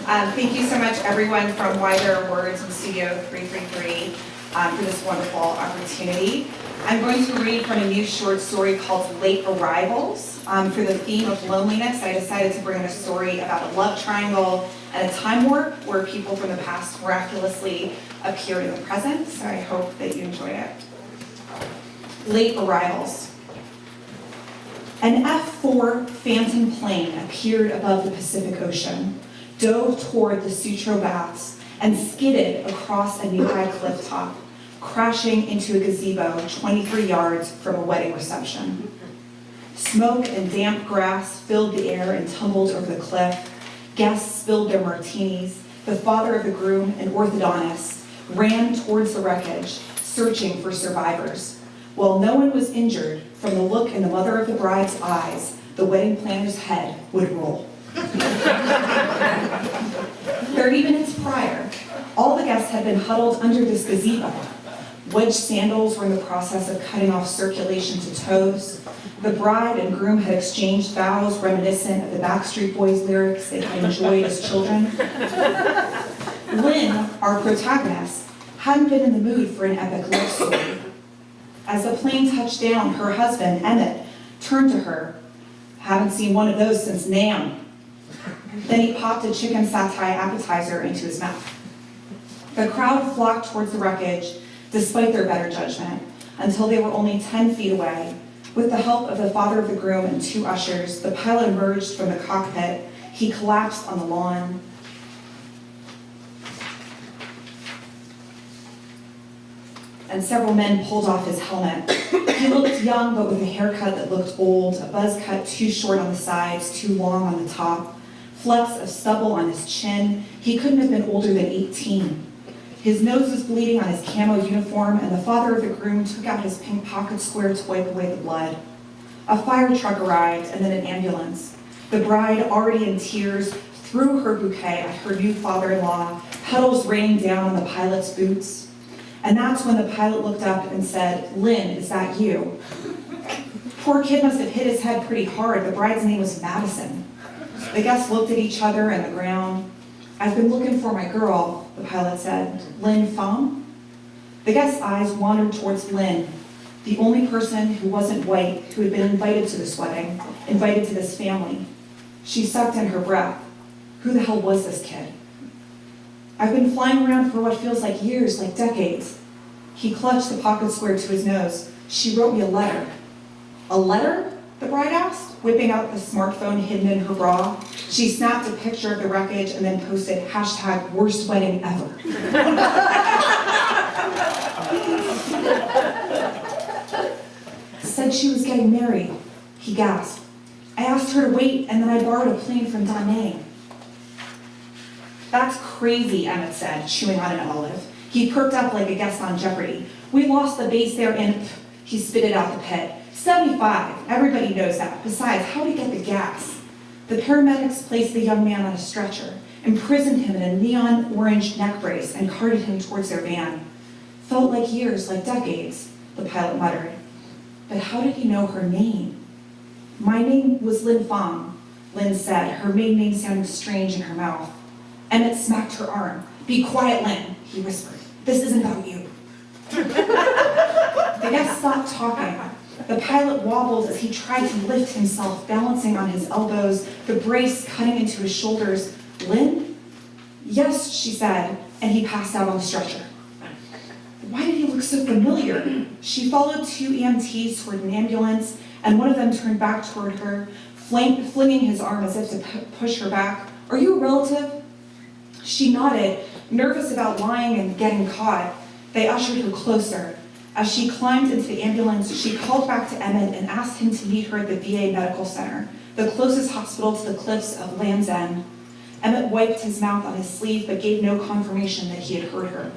Thank you so much, everyone from Wider Words and Studio 333 for this wonderful opportunity. I'm going to read from a new short story called Late Arrivals. For the theme of loneliness, I decided to bring in a story about a love triangle and a time warp where people from the past miraculously appeared in the present, so I hope that you enjoy it. Late Arrivals. An F-4 Phantom plane appeared above the Pacific Ocean, dove toward the Sutro Baths, and skidded across a nearby cliff top, crashing into a gazebo 23 yards from a wedding reception. Smoke and damp grass filled the air and tumbled over the cliff. Guests spilled their martinis. The father of the groom, an orthodontist, ran towards the wreckage, searching for survivors. While no one was injured, from the look in the mother of the bride's eyes, the wedding planner's head would roll. 30 minutes prior, all the guests had been huddled under this gazebo. Wedge sandals were in the process of cutting off circulation to toes. The bride and groom had exchanged vows reminiscent of the Backstreet Boys lyrics they had enjoyed as children. Lynn, our protagonist, hadn't been in the mood for an epic love story. As the plane touched down, her husband, Emmett, turned to her. "Haven't seen one of those since Nam." Then he popped a chicken satay appetizer into his mouth. The crowd flocked towards the wreckage, despite their better judgment, until they were only 10 feet away. With the help of the father of the groom and 2 ushers, the pilot emerged from the cockpit. He collapsed on the lawn. And several men pulled off his helmet. He looked young, but with a haircut that looked old, a buzz cut too short on the sides, too long on the top, flecks of stubble on his chin. He couldn't have been older than 18. His nose was bleeding on his camo uniform, and the father of the groom took out his pink pocket square to wipe away the blood. A fire truck arrived, and then an ambulance. The bride, already in tears, threw her bouquet at her new father-in-law, petals raining down on the pilot's boots. And that's when the pilot looked up and said, "Lynn, is that you?" Poor kid must have hit his head pretty hard. The bride's name was Madison. The guests looked at each other and the ground. "I've been looking for my girl," the pilot said. "Lynn Fong?" The guests' eyes wandered towards Lynn, the only person who wasn't white who had been invited to this wedding, invited to this family. She sucked in her breath. Who the hell was this kid? "I've been flying around for what feels like years, like decades." He clutched the pocket square to his nose. "She wrote me a letter." "A letter?" the bride asked, whipping out the smartphone hidden in her bra. She snapped a picture of the wreckage and then posted #worst wedding ever. "Said she was getting married," he gasped. "I asked her to wait, and then I borrowed a plane from Da Nang." "That's crazy," Emmett said, chewing on an olive. He perked up like a guest on Jeopardy. "We lost the base there in..." He spitted out the pit. 75. Everybody knows that. Besides, how did he get the gas? The paramedics placed the young man on a stretcher, imprisoned him in a neon orange neck brace, and carted him towards their van. "Felt like years, like decades," the pilot muttered. But how did he know her name? "My name was Lynn Fong," Lynn said, her maiden name sounding strange in her mouth. Emmett smacked her arm. "Be quiet, Lynn," he whispered. "This isn't about you." The guests stopped talking. The pilot wobbled as he tried to lift himself, balancing on his elbows, the brace cutting into his shoulders. "Lynn?" "Yes," she said, and he passed out on the stretcher. Why did he look so familiar? She followed 2 EMTs toward an ambulance, and one of them turned back toward her, flinging his arm as if to push her back. "Are you a relative?" She nodded, nervous about lying and getting caught. They ushered her closer. As she climbed into the ambulance, she called back to Emmett and asked him to meet her at the VA Medical Center, the closest hospital to the cliffs of Land's End. Emmett wiped his mouth on his sleeve but gave no confirmation that he had heard her.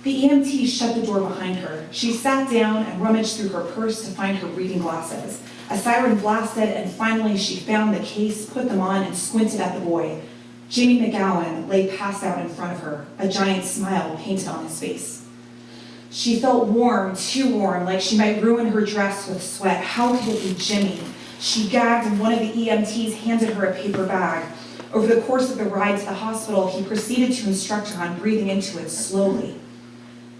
The EMT shut the door behind her. She sat down and rummaged through her purse to find her reading glasses. A siren blasted, and finally she found the case, put them on, and squinted at the boy. Jimmy McGowan lay passed out in front of her, a giant smile painted on his face. She felt warm, too warm, like she might ruin her dress with sweat. How could it be Jimmy? She gagged and one of the EMTs handed her a paper bag. Over the course of the ride to the hospital, he proceeded to instruct her on breathing into it slowly.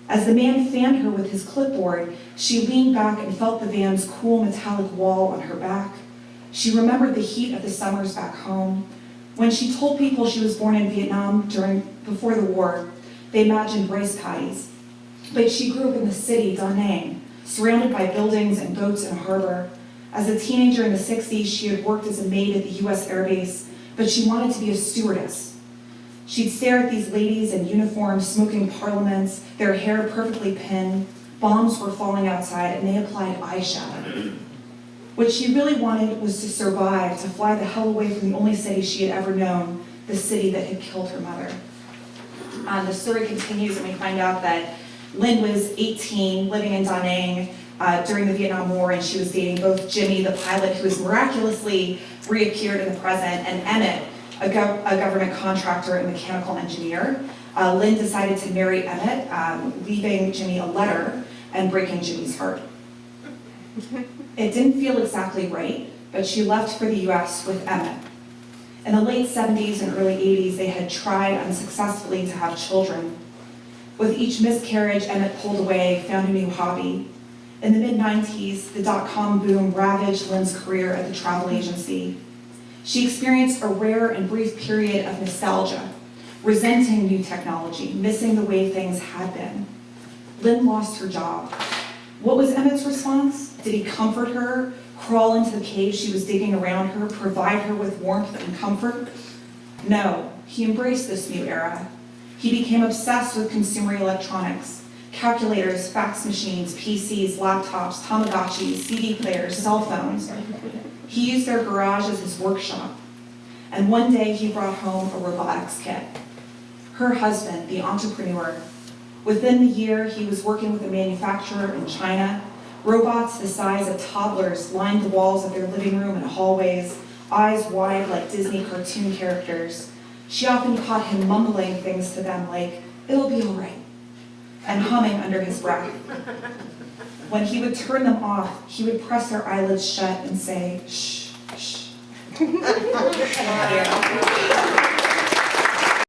As the man fanned her with his clipboard, she leaned back and felt the van's cool metallic wall on her back. She remembered the heat of the summers back home. When she told people she was born in Vietnam before the war, they imagined rice paddies. But she grew up in the city, Da Nang, surrounded by buildings and boats and a harbor. As a teenager in the 60s, she had worked as a maid at the US Air Base, but she wanted to be a stewardess. She'd stare at these ladies in uniform smoking parliaments, their hair perfectly pinned, bombs were falling outside, and they applied eyeshadow. What she really wanted was to survive, to fly the hell away from the only city she had ever known, the city that had killed her mother. The story continues, and we find out that Lynn was 18, living in Da Nang during the Vietnam War, and she was dating both Jimmy, the pilot who has miraculously reappeared in the present, and Emmett, a government contractor and mechanical engineer. Lynn decided to marry Emmett, leaving Jimmy a letter and breaking Jimmy's heart. It didn't feel exactly right, but she left for the US with Emmett. In the late 70s and early 80s, they had tried unsuccessfully to have children. With each miscarriage, Emmett pulled away, found a new hobby. In the mid-90s, the dot-com boom ravaged Lynn's career at the travel agency. She experienced a rare and brief period of nostalgia, resenting new technology, missing the way things had been. Lynn lost her job. What was Emmett's response? Did he comfort her, crawl into the cave she was digging around her, provide her with warmth and comfort? No, he embraced this new era. He became obsessed with consumer electronics, calculators, fax machines, PCs, laptops, Tamagotchis, CD players, cell phones. He used their garage as his workshop. And one day he brought home a robotics kit. Her husband, the entrepreneur. Within the year, he was working with a manufacturer in China. Robots the size of toddlers lined the walls of their living room and hallways, eyes wide like Disney cartoon characters. She often caught him mumbling things to them like, "It'll be all right," and humming under his breath. When he would turn them off, he would press their eyelids shut and say, "Shh, shh."